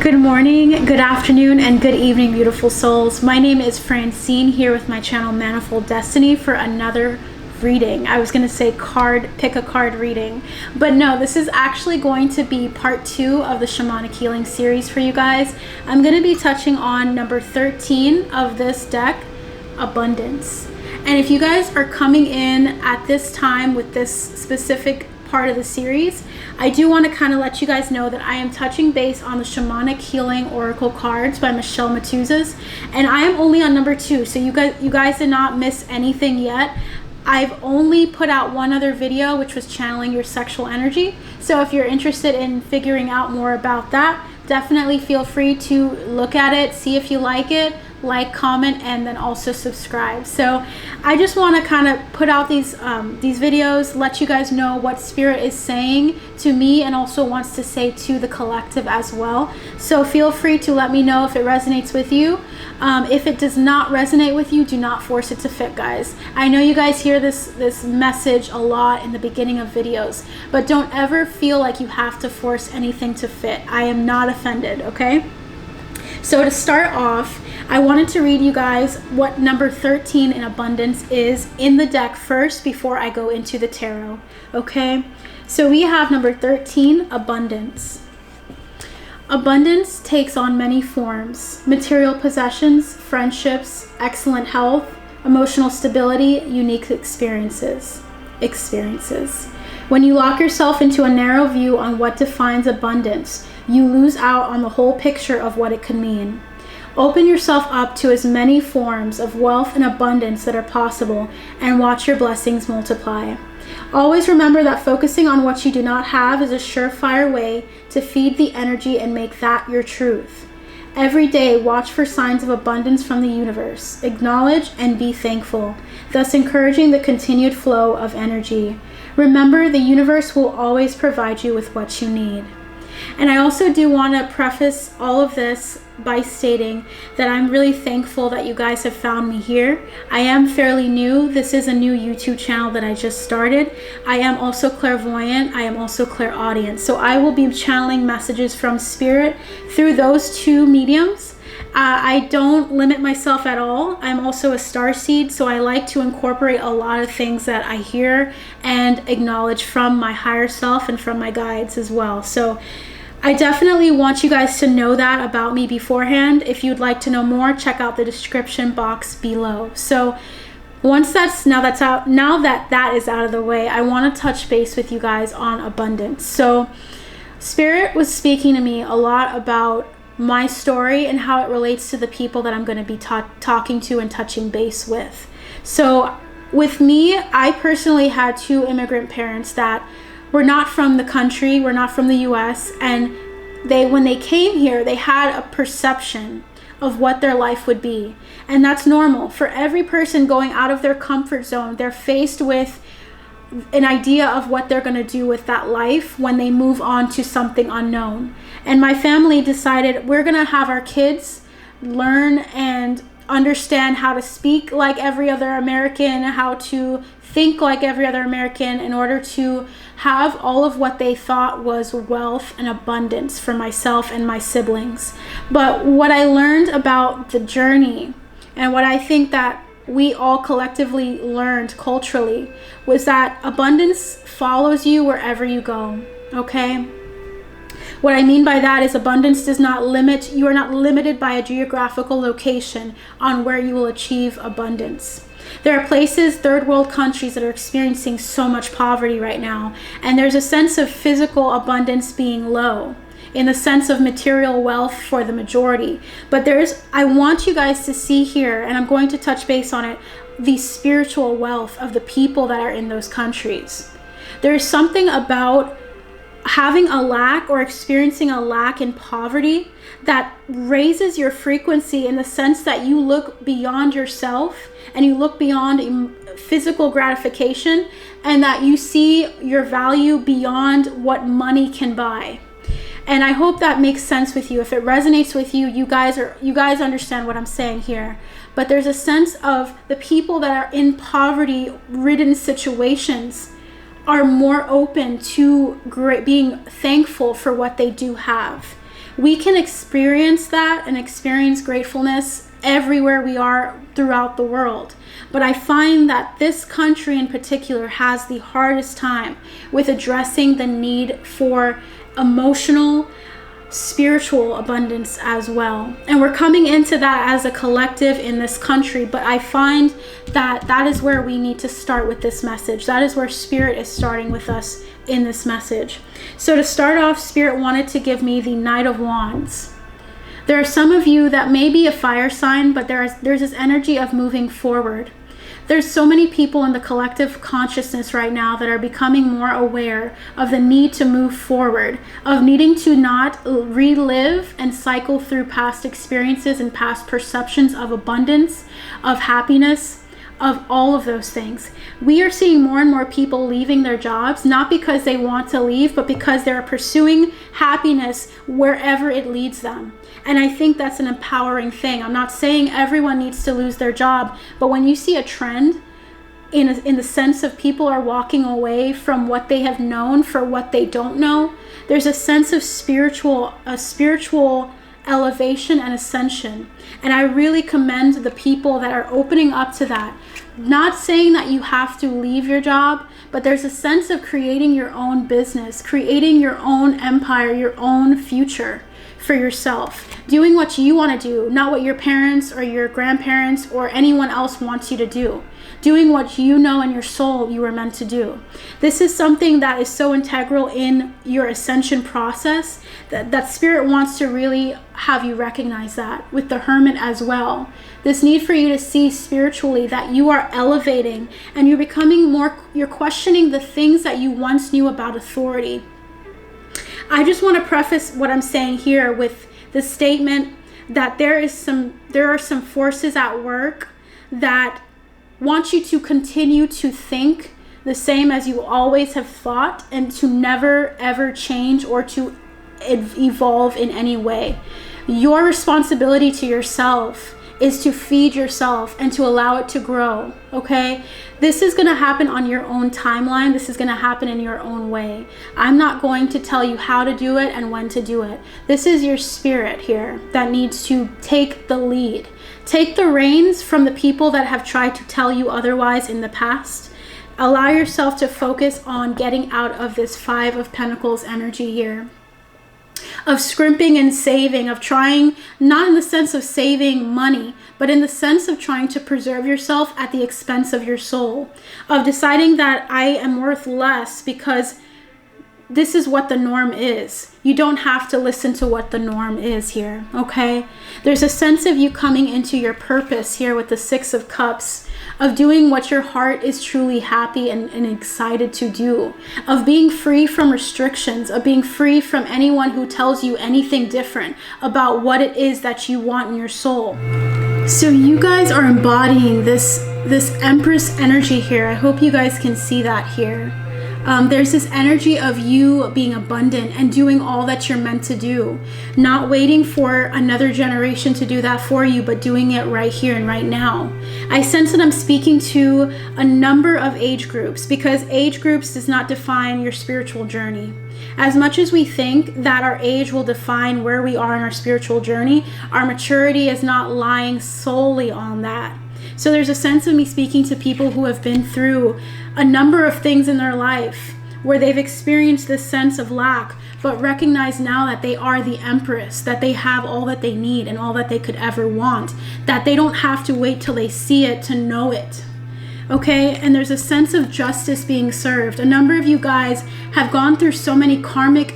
Good morning, good afternoon, and good evening, beautiful souls. My name is Francine, here with my channel Manifold Destiny for another reading. I was going to say pick a card reading, but no, this is actually going to be part 2 of the Shamanic Healing series for you guys. I'm going to be touching on number 13 of this deck, Abundance. And if you guys are coming in at this time with this specific part of the series, I do want to kind of let you guys know that I am touching base on the Shamanic Healing Oracle Cards by Motuzas, and I am only on number 2, so you guys did not miss anything yet. I've only put out one other video, which was channeling your sexual energy. So if you're interested in figuring out more about that, definitely feel free to look at it, see if you like it, like, comment, and then also subscribe. So I just want to kind of put out these videos, let you guys know what Spirit is saying to me and also wants to say to the collective as well. So feel free to let me know if it resonates with you. If it does not resonate with you, do not force it to fit, guys. I know you guys hear this message a lot in the beginning of videos, but don't ever feel like you have to force anything to fit. I am not offended, okay? So to start off, I wanted to read you guys what number 13 in Abundance is in the deck first before I go into the tarot, okay? So we have number 13, Abundance. Abundance takes on many forms: material possessions, friendships, excellent health, emotional stability, unique experiences. When you lock yourself into a narrow view on what defines abundance, you lose out on the whole picture of what it could mean. Open yourself up to as many forms of wealth and abundance that are possible and watch your blessings multiply. Always remember that focusing on what you do not have is a surefire way to feed the energy and make that your truth. Every day, watch for signs of abundance from the universe. Acknowledge and be thankful, thus encouraging the continued flow of energy. Remember, the universe will always provide you with what you need. And I also do want to preface all of this by stating that I'm really thankful that you guys have found me here. I am fairly new. This is a new YouTube channel that I just started. I am also clairvoyant. I am also clairaudient. So I will be channeling messages from Spirit through those two mediums. I don't limit myself at all. I'm also a starseed, so I like to incorporate a lot of things that I hear and acknowledge from my higher self and from my guides as well. So I definitely want you guys to know that about me beforehand. If you'd like to know more, check out the description box below. So now that that is out of the way, I want to touch base with you guys on abundance. So Spirit was speaking to me a lot about my story and how it relates to the people that I'm going to be talking to and touching base with. So with me, I personally had 2 immigrant parents that were not from the country, were not from the US, and when they came here, they had a perception of what their life would be. And that's normal. For every person going out of their comfort zone, they're faced with an idea of what they're going to do with that life when they move on to something unknown. And my family decided we're going to have our kids learn and understand how to speak like every other American, how to think like every other American, in order to have all of what they thought was wealth and abundance for myself and my siblings. But what I learned about the journey, and what I think that we all collectively learned culturally, was that abundance follows you wherever you go, okay? What I mean by that is abundance does not limit, you are not limited by a geographical location on where you will achieve abundance. There are places, third world countries, that are experiencing so much poverty right now, and there's a sense of physical abundance being low, in the sense of material wealth for the majority. But I want you guys to see here, and I'm going to touch base on it, the spiritual wealth of the people that are in those countries. There's something about having a lack or experiencing a lack in poverty that raises your frequency, in the sense that you look beyond yourself and you look beyond physical gratification, and that you see your value beyond what money can buy. And I hope that makes sense with you. If it resonates with you, you guys understand what I'm saying here. But there's a sense of the people that are in poverty-ridden situations are more open to being thankful for what they do have. We can experience that and experience gratefulness everywhere we are throughout the world. But I find that this country in particular has the hardest time with addressing the need for emotional, spiritual abundance as well. And we're coming into that as a collective in this country, but I find that that is where we need to start with this message. That is where Spirit is starting with us in this message. So to start off, Spirit wanted to give me the Knight of Wands. There are some of you that may be a fire sign, but there's this energy of moving forward. There's so many people in the collective consciousness right now that are becoming more aware of the need to move forward, of needing to not relive and cycle through past experiences and past perceptions of abundance, of happiness, of all of those things. We are seeing more and more people leaving their jobs, not because they want to leave, but because they're pursuing happiness wherever it leads them. And I think that's an empowering thing. I'm not saying everyone needs to lose their job, but when you see a trend in the sense of people are walking away from what they have known for what they don't know, there's a sense of spiritual elevation and ascension. And I really commend the people that are opening up to that. Not saying that you have to leave your job, but there's a sense of creating your own business, creating your own empire, your own future for yourself, doing what you want to do, not what your parents or your grandparents or anyone else wants you to do, doing what you know in your soul you were meant to do. This is something that is so integral in your ascension process that Spirit wants to really have you recognize that with the Hermit as well. This need for you to see spiritually that you are elevating and you're becoming more, you're questioning the things that you once knew about authority. I just want to preface what I'm saying here with the statement that there are some forces at work that want you to continue to think the same as you always have thought and to never ever change or to evolve in any way. Your responsibility to yourself is to feed yourself and to allow it to grow, okay? This is going to happen on your own timeline. This is going to happen in your own way. I'm not going to tell you how to do it and when to do it. This is your spirit here that needs to take the lead. Take the reins from the people that have tried to tell you otherwise in the past. Allow yourself to focus on getting out of this Five of Pentacles energy here, of scrimping and saving, of trying, not in the sense of saving money, but in the sense of trying to preserve yourself at the expense of your soul, of deciding that I am worth less because this is what the norm is. You don't have to listen to what the norm is here, okay? There's a sense of you coming into your purpose here with the Six of Cups, of doing what your heart is truly happy and excited to do, of being free from restrictions, of being free from anyone who tells you anything different about what it is that you want in your soul. So you guys are embodying this Empress energy here. I hope you guys can see that here. There's this energy of you being abundant and doing all that you're meant to do, not waiting for another generation to do that for you, but doing it right here and right now. I sense that I'm speaking to a number of age groups because age groups does not define your spiritual journey. As much as we think that our age will define where we are in our spiritual journey, our maturity is not lying solely on that. So there's a sense of me speaking to people who have been through a number of things in their life where they've experienced this sense of lack, but recognize now that they are the Empress, that they have all that they need and all that they could ever want, that they don't have to wait till they see it to know it. Okay, and there's a sense of justice being served. A number of you guys have gone through so many karmic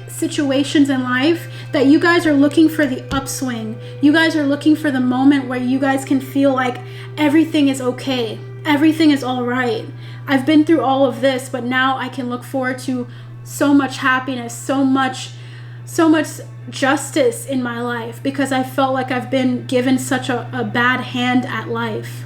situations in life that you guys are looking for the upswing. You guys are looking for the moment where you guys can feel like everything is okay, everything is all right. I've been through all of this, but now I can look forward to so much happiness, so much justice in my life because I felt like I've been given such a bad hand at life.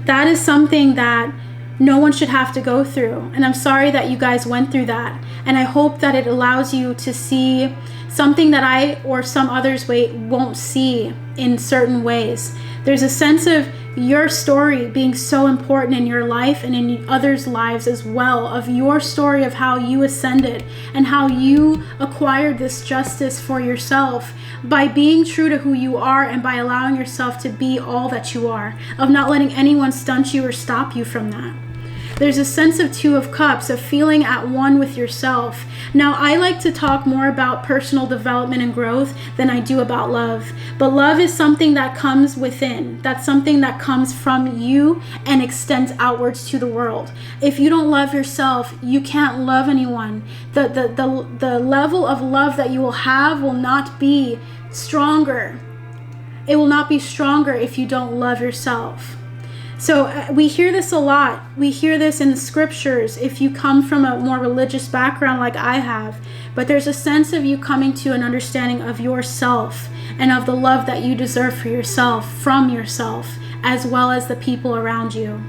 That is something that no one should have to go through. And I'm sorry that you guys went through that. And I hope that it allows you to see something that I or some others won't see in certain ways. There's a sense of your story being so important in your life and in others' lives as well, of your story of how you ascended and how you acquired this justice for yourself by being true to who you are and by allowing yourself to be all that you are, of not letting anyone stunt you or stop you from that. There's a sense of Two of Cups, of feeling at one with yourself. Now, I like to talk more about personal development and growth than I do about love. But love is something that comes within. That's something that comes from you and extends outwards to the world. If you don't love yourself, you can't love anyone. The level of love that you will have will not be stronger. It will not be stronger if you don't love yourself. So we hear this a lot. We hear this in the scriptures if you come from a more religious background like I have. But there's a sense of you coming to an understanding of yourself and of the love that you deserve for yourself, from yourself, as well as the people around you.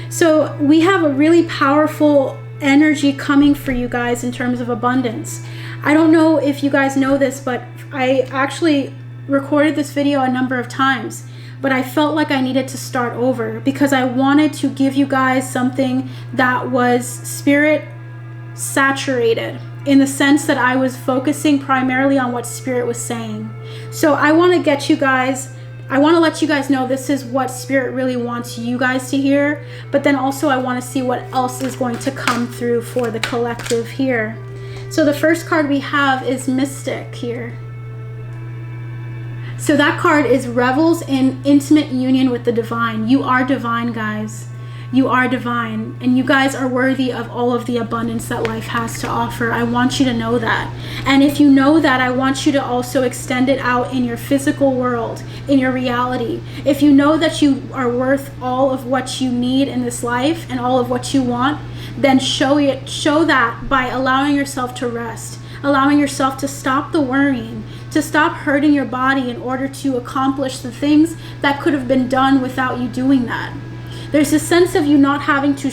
So we have a really powerful energy coming for you guys in terms of abundance. I don't know if you guys know this, but I actually recorded this video a number of times. But I felt like I needed to start over because I wanted to give you guys something that was spirit saturated, in the sense that I was focusing primarily on what spirit was saying. So I want to let you guys know this is what spirit really wants you guys to hear, but then also I want to see what else is going to come through for the collective here. So the first card we have is Mystic here. So that card is revels in intimate union with the divine. You are divine, guys. You are divine, and you guys are worthy of all of the abundance that life has to offer. I want you to know that. And if you know that, I want you to also extend it out in your physical world, in your reality. If you know that you are worth all of what you need in this life and all of what you want, then show that by allowing yourself to rest, allowing yourself to stop the worrying, to stop hurting your body in order to accomplish the things that could have been done without you doing that. There's a sense of you not having to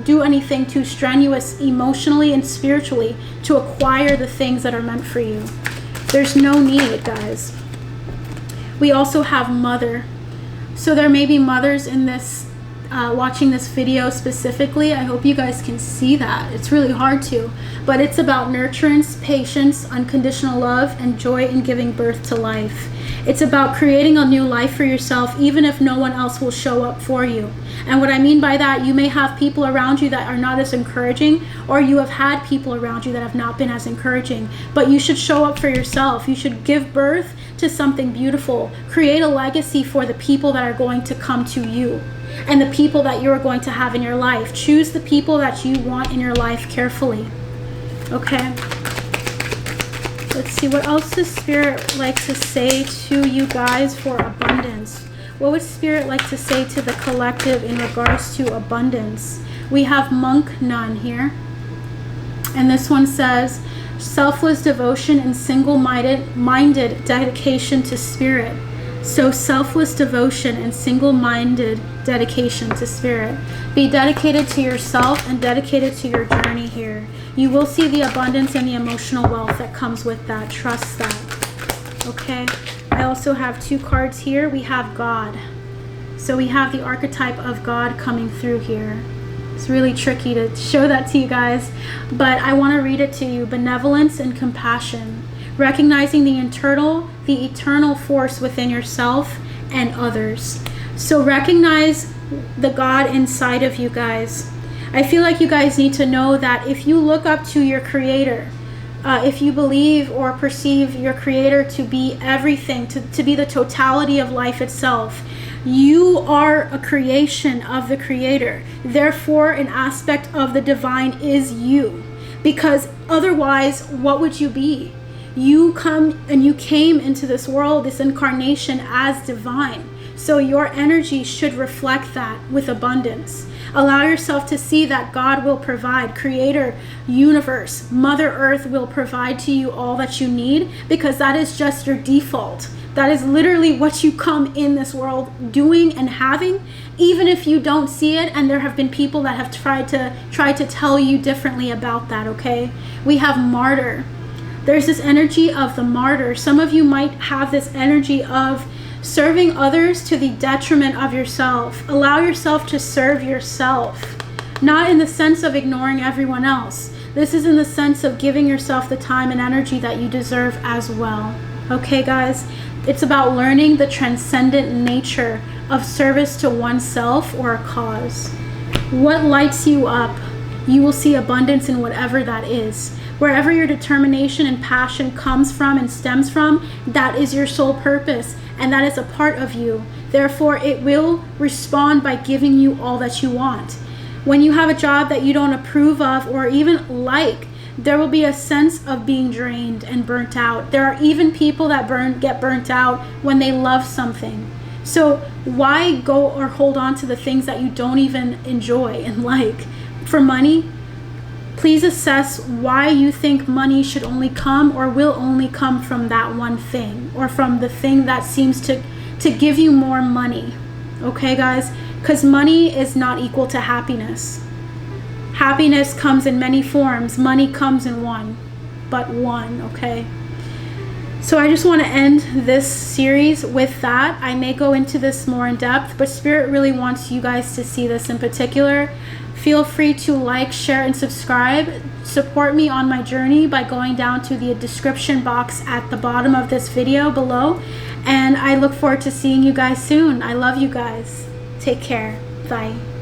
do anything too strenuous emotionally and spiritually to acquire the things that are meant for you. There's no need, guys. We also have Mother. So there may be mothers in this watching this video specifically. I hope you guys can see that. It's really hard to, but it's about nurturance, patience, unconditional love, and joy in giving birth to life. It's about creating a new life for yourself, even if no one else will show up for you. And what I mean by that, you may have people around you that are not as encouraging, or you have had people around you that have not been as encouraging, but you should show up for yourself. You should give birth to something beautiful. Create a legacy for the people that are going to come to you and the people that you're going to have in your life. Choose the people that you want in your life carefully. Okay. Let's see, what else does Spirit like to say to you guys for abundance? What would Spirit like to say to the collective in regards to abundance? We have Monk Nun here. And this one says, selfless devotion and single-minded dedication to Spirit. So selfless devotion and single-minded dedication to Spirit. Be dedicated to yourself and dedicated to your journey here. You will see the abundance and the emotional wealth that comes with that. Trust that. Okay. I also have two cards here. We have God. So we have the archetype of God coming through here. It's really tricky to show that to you guys, but I want to read it to you. Benevolence and compassion. Recognizing the eternal force within yourself and others. So recognize the God inside of you guys. I feel like you guys need to know that if you look up to your Creator, if you believe or perceive your Creator to be everything, to be the totality of life itself, you are a creation of the Creator. Therefore, an aspect of the divine is you. Because otherwise, what would you be? You came into this world, this incarnation, as divine. So your energy should reflect that with abundance. Allow yourself to see that God will provide. Creator, universe, Mother Earth will provide to you all that you need, because that is just your default. That is literally what you come in this world doing and having, even if you don't see it. And there have been people that have tried to tell you differently about that, okay? We have Martyr. There's this energy of the martyr. Some of you might have this energy of serving others to the detriment of yourself. Allow yourself to serve yourself. Not in the sense of ignoring everyone else. This is in the sense of giving yourself the time and energy that you deserve as well. Okay, guys? It's about learning the transcendent nature of service to oneself or a cause. What lights you up, you will see abundance in whatever that is. Wherever your determination and passion comes from and stems from, that is your soul purpose, and that is a part of you. Therefore, it will respond by giving you all that you want. When you have a job that you don't approve of or even like, there will be a sense of being drained and burnt out. There are even people that get burnt out when they love something. So why go or hold on to the things that you don't even enjoy and like? For money, please assess why you think money should only come or will only come from that one thing, or from the thing that seems to give you more money. Okay, guys? Because money is not equal to happiness. Happiness comes in many forms. Money comes in one, but one, okay? So I just want to end this series with that. I may go into this more in depth, but Spirit really wants you guys to see this in particular. Feel free to like, share, and subscribe. Support me on my journey by going down to the description box at the bottom of this video below. And I look forward to seeing you guys soon. I love you guys. Take care. Bye.